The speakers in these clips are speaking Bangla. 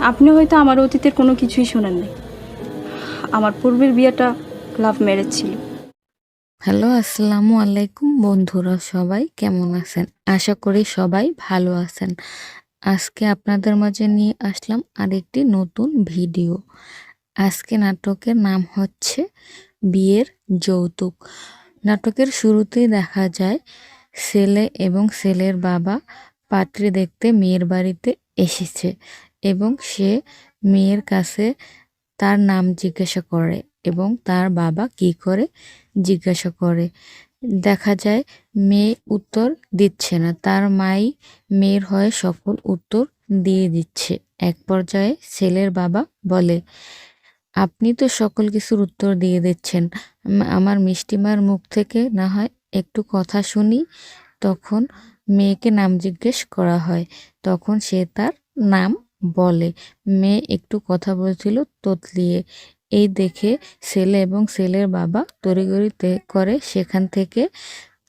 আপনি হয়তো আমার অতীতের কোনো কিছুই শোনেননি। আমার পূর্বের বিয়েটা লাভ ম্যারেজ ছিল। হ্যালো, আসসালামু আলাইকুম বন্ধুরা, সবাই কেমন আছেন? আশা করি সবাই ভালো আছেন। আজকে আপনাদের মাঝে নিয়ে আসলাম আরেকটি নতুন ভিডিও। আজকে নাটকের নাম হচ্ছে বিয়ের যৌতুক। নাটকের শুরুতেই দেখা যায় ছেলে এবং ছেলের বাবা পাত্রী দেখতে মেয়ের বাড়িতে এসেছে এবং সে মেয়ের কাছে তার নাম জিজ্ঞাসা করে এবং তার বাবা কি করে জিজ্ঞাসা করে। দেখা যায় মেয়ে উত্তর দিচ্ছে না, তার মাই মেয়ের হয়ে সকল উত্তর দিয়ে দিচ্ছে। এক পর্যায়ে ছেলের বাবা বলে, আপনি তো সকল কিছুর উত্তর দিয়ে দিচ্ছেন, আমার মিষ্টিমার মুখ থেকে না হয় একটু কথা শুনি। তখন মেয়েকে নাম জিজ্ঞেস করা হয়, তখন সে তার নাম বলে। মেয়ে একটু কথা বলছিল তোতলিয়ে। এই দেখে ছেলে এবং ছেলের বাবা তড়িঘড়ি করে সেখান থেকে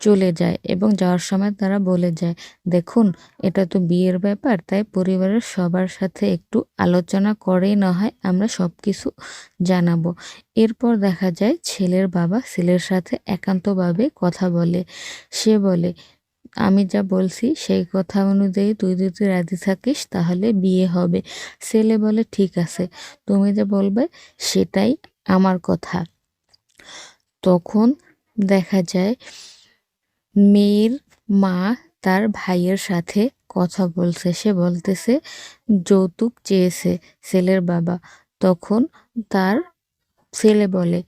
চলে যায় এবং যাওয়ার সময় তারা বলে যায়, দেখুন এটা তো বিয়ের ব্যাপার, তাই পরিবারের সবার সাথে একটু আলোচনা করেই না হয় আমরা সব কিছু জানাবো। এরপর দেখা যায় ছেলের বাবা ছেলের সাথে একান্তভাবে কথা বলে। সে বলে, আমি যা বলছি সেই কথা অনুযায়ী তুই যদি রাজি থাকিস তাহলে বিয়ে হবে। ছেলে বলে, ঠিক আছে, তুমি যা বলবে সেটাই আমার কথা। তখন দেখা যায় মেয়ের মা তার ভাইয়ের সাথে কথা বলছে। সে বলতেছে যৌতুক চেয়েছে ছেলের বাবা। তখন তার ছেলে বলে,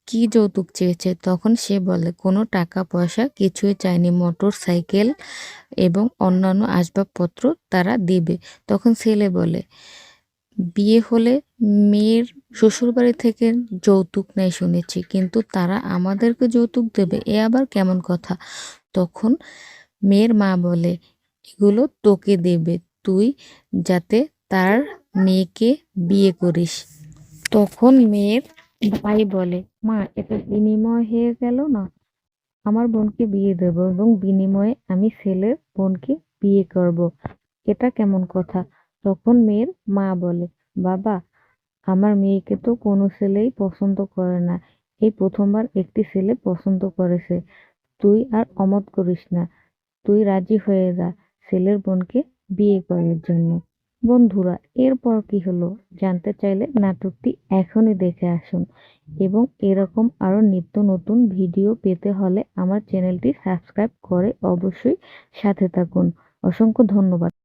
কি যৌতুক চেয়েছে? তখন সে বলে, কোনো টাকা পয়সা কিছুই চায়নি, মোটর সাইকেল এবং অন্যান্য আসবাবপত্র তারা দিবে। তখন ছেলে বলে, বিয়ে হলে মেয়ের শ্বশুরবাড়ি থেকে যৌতুক নেয় শুনেছি, কিন্তু তারা আমাদেরকে যৌতুক দেবে, এ আবার কেমন কথা? তখন মেয়ের মা বলে, এগুলো তোকে দেবে, তুই যাতে তার মেয়েকে বিয়ে করিস। তখন মেয়ের ভাই বলে, মা এটা বিনিময় হয়ে গেল না, আমার বোনকে বিয়ে দেব এবং বিনিময়ে আমি ছেলের বোনকে বিয়ে করব, এটা কেমন কথা? তখন মেয়ের মা বলে, বাবা আমার মেয়েকে তো কোনো ছেলেই পছন্দ করে না, এই প্রথমবার একটি ছেলে পছন্দ করেছে, তুই আর অমত করিস না, তুই রাজি হয়ে যা ছেলের বোনকে বিয়ে করার জন্য। বন্ধুরা, এরপর কি হলো জানতে চাইলে নাটকটি এখনই দেখে আসুন এবং এরকম আরো নিত্য নতুন ভিডিও পেতে হলে আমার চ্যানেলটি সাবস্ক্রাইব করে অবশ্যই সাথে থাকুন। অসংখ্য ধন্যবাদ।